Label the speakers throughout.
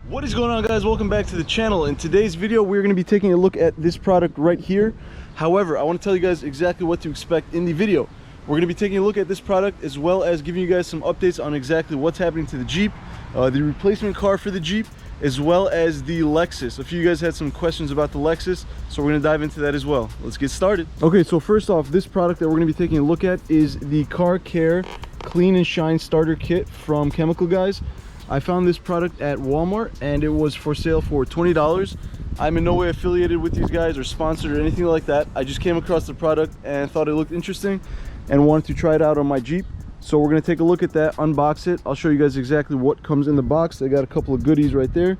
Speaker 1: What is going on, guys? Welcome back to the channel. In today's video we're going to be taking a look at this product right here. However, I want to tell you guys exactly what to expect in the video. We're going to be taking a look at this product as well as giving you guys some updates on exactly what's happening to the Jeep, the replacement car for the Jeep, as well as the Lexus. A few of you guys had some questions about the Lexus, so we're going to dive into that as well. Let's get started. Okay, so first off, this product that we're going to be taking a look at is the Car Care Clean and Shine Starter Kit from Chemical Guys. I found this product at Walmart and it was for sale for $20. I'm in no way affiliated with these guys or sponsored or anything like that. I just came across the product and thought it looked interesting and wanted to try it out on my Jeep. So we're going to take a look at that, unbox it. I'll show you guys exactly what comes in the box. They got a couple of goodies right there.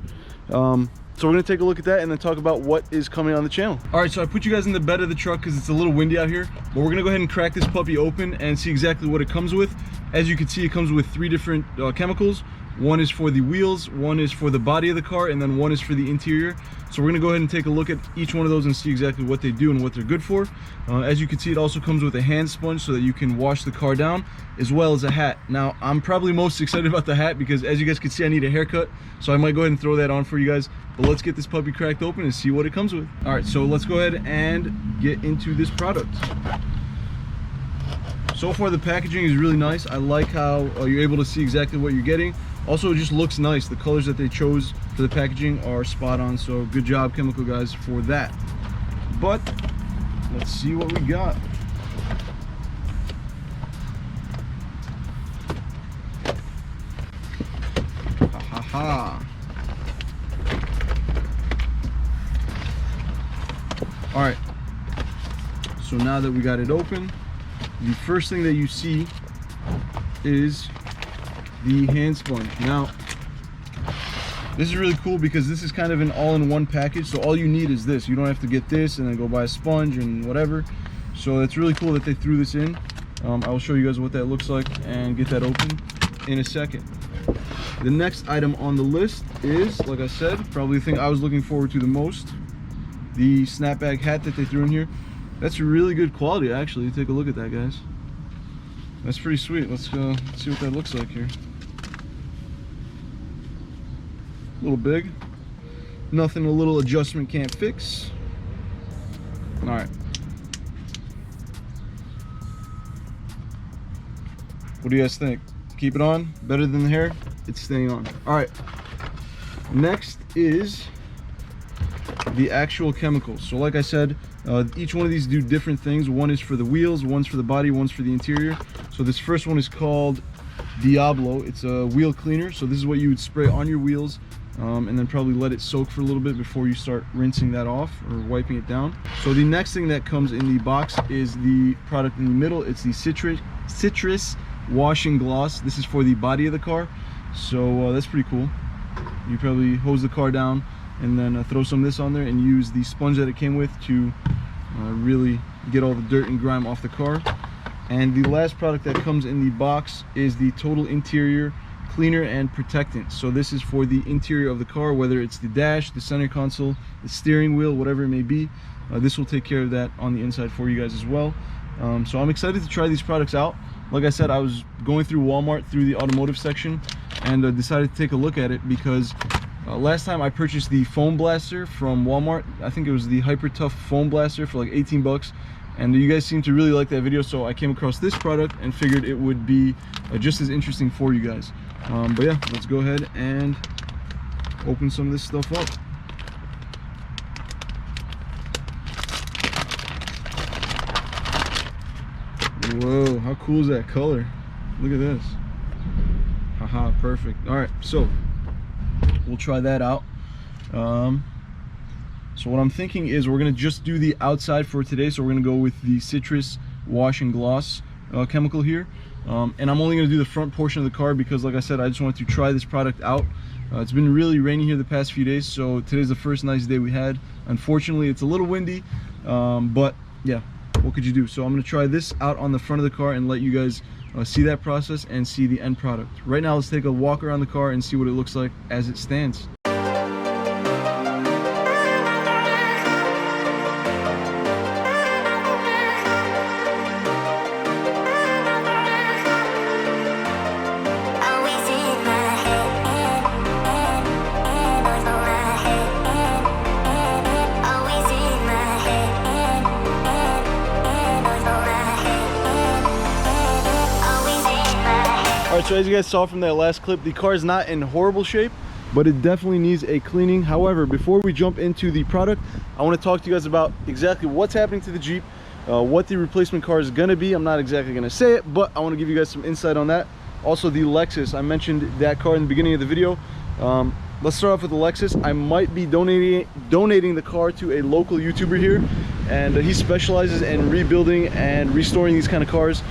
Speaker 1: So we're going to take a look at that and then talk about what is coming on the channel. All right, so I put you guys in the bed of the truck because it's a little windy out here, but we're going to go ahead and crack this puppy open and see exactly what it comes with. As you can see, it comes with three different chemicals. One is for the wheels, one is for the body of the car, and then one is for the interior. So we're gonna go ahead and take a look at each one of those and see exactly what they do and what they're good for. As you can see, it also comes with a hand sponge so that you can wash the car down, as well as a hat. Now, I'm probably most excited about the hat because as you guys can see, I need a haircut. So I might go ahead and throw that on for you guys. But let's get this puppy cracked open and see what it comes with. All right, so let's go ahead and get into this product. So far, the packaging is really nice. I like how you're able to see exactly what you're getting. Also, it just looks nice. The colors that they chose for the packaging are spot on, so good job, Chemical Guys, for that. But let's see what we got. Ha ha ha. All right, so now that we got it open, the first thing that you see is the hand sponge. Now, this is really cool because this is kind of an all-in-one package, so all you need is this. You don't have to get this and then go buy a sponge and whatever. So it's really cool that they threw this in. I will show you guys what that looks like and get that open in a second. The next item on the list is, like I said, probably the thing I was looking forward to the most, the Snapback Hat that they threw in here. That's really good quality, actually. Take a look at that, guys. That's pretty sweet. Let's see what that looks like here. A little big. Nothing a little adjustment can't fix. All right. What do you guys think? Keep it on? Better than the hair? It's staying on. All right. Next is the actual chemicals. So like I said, each one of these do different things. One is for the wheels, one's for the body, one's for the interior. So this first one is called Diablo. It's a wheel cleaner. So this is what you would spray on your wheels and then probably let it soak for a little bit before you start rinsing that off or wiping it down. So the next thing that comes in the box is the product in the middle. It's the citrus washing gloss. This is for the body of the car. So that's pretty cool. You probably hose the car down and then throw some of this on there and use the sponge that it came with to really get all the dirt and grime off the car. And the last product that comes in the box is the Total Interior Cleaner and Protectant. So this is for the interior of the car, whether it's the dash, the center console, the steering wheel, whatever it may be. This will take care of that on the inside for you guys as well. So I'm excited to try these products out. Like I said, I was going through Walmart through the automotive section and decided to take a look at it because last time I purchased the foam blaster from Walmart. I think it was the Hyper Tough foam blaster for like 18 bucks. And you guys seem to really like that video, so I came across this product and figured it would be just as interesting for you guys. But yeah, let's go ahead and open some of this stuff up. Whoa, how cool is that color? Look at this. Haha, perfect. All right, so we'll try that out. So what I'm thinking is we're gonna just do the outside for today. So we're gonna go with the citrus wash and gloss chemical here. And I'm only gonna do the front portion of the car because, like I said, I just wanted to try this product out. It's been really rainy here the past few days, so today's the first nice day we had. Unfortunately, it's a little windy, but yeah, what could you do? So I'm gonna try this out on the front of the car and let you guys see that process and see the end product. Right now, let's take a walk around the car and see what it looks like as it stands. so as you guys saw from that last clip, the car is not in horrible shape, but it definitely needs a cleaning. However, before we jump into the product, I want to talk to you guys about exactly what's happening to the Jeep, what the replacement car is going to be. I'm not exactly going to say it, but I want to give you guys some insight on that. Also, the Lexus, I mentioned that car in the beginning of the video. Let's start off with the Lexus. I might be donating the car to a local YouTuber here, and he specializes in rebuilding and restoring these kind of cars.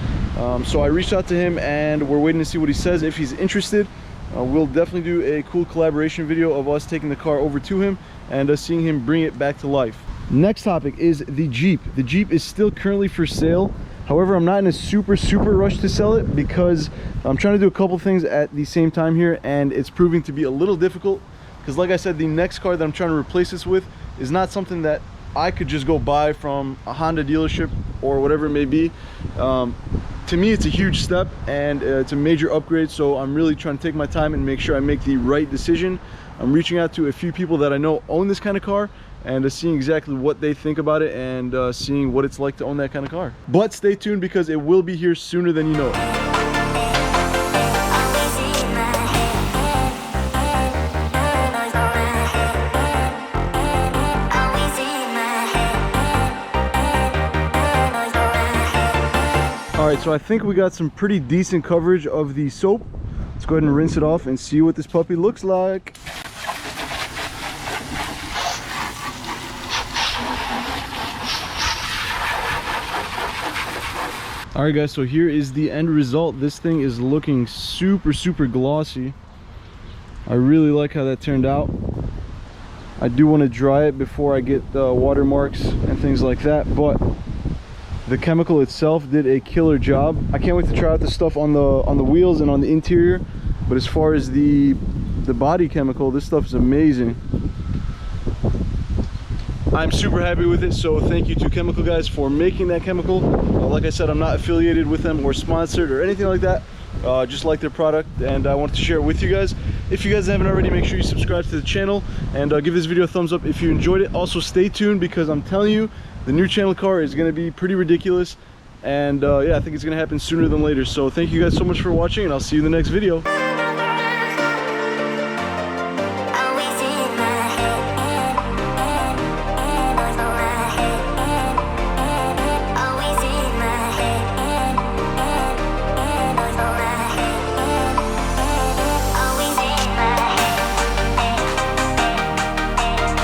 Speaker 1: So I reached out to him, and we're waiting to see what he says. If he's interested, we'll definitely do a cool collaboration video of us taking the car over to him and seeing him bring it back to life. Next topic is the Jeep. The Jeep is still currently for sale. However, I'm not in a super rush to sell it because I'm trying to do a couple things at the same time here, and it's proving to be a little difficult because, like I said, the next car that I'm trying to replace this with is not something that I could just go buy from a Honda dealership or whatever it may be. To me, it's a huge step, and it's a major upgrade, so I'm really trying to take my time and make sure I make the right decision. I'm reaching out to a few people that I know own this kind of car and seeing exactly what they think about it and seeing what it's like to own that kind of car. But stay tuned because it will be here sooner than you know it. Alright, so I think we got some pretty decent coverage of the soap. Let's go ahead and rinse it off and see what this puppy looks like. Alright guys, so here is the end result. This thing is looking super glossy. I really like how that turned out. I do want to dry it before I get the watermarks and things like that, but the chemical itself did a killer job. I can't wait to try out this stuff on the wheels and on the interior. But as far as the body chemical, this stuff is amazing. I'm super happy with it, so thank you to Chemical guys for making that chemical. Like I said, I'm not affiliated with them or sponsored or anything like that. Just like their product, and I wanted to share it with you guys. If you guys haven't already, make sure you subscribe to the channel and give this video a thumbs up if you enjoyed it. Also, stay tuned because I'm telling you, the new channel car is going to be pretty ridiculous, and yeah, I think it's going to happen sooner than later. So thank you guys so much for watching, and I'll see you in the next video.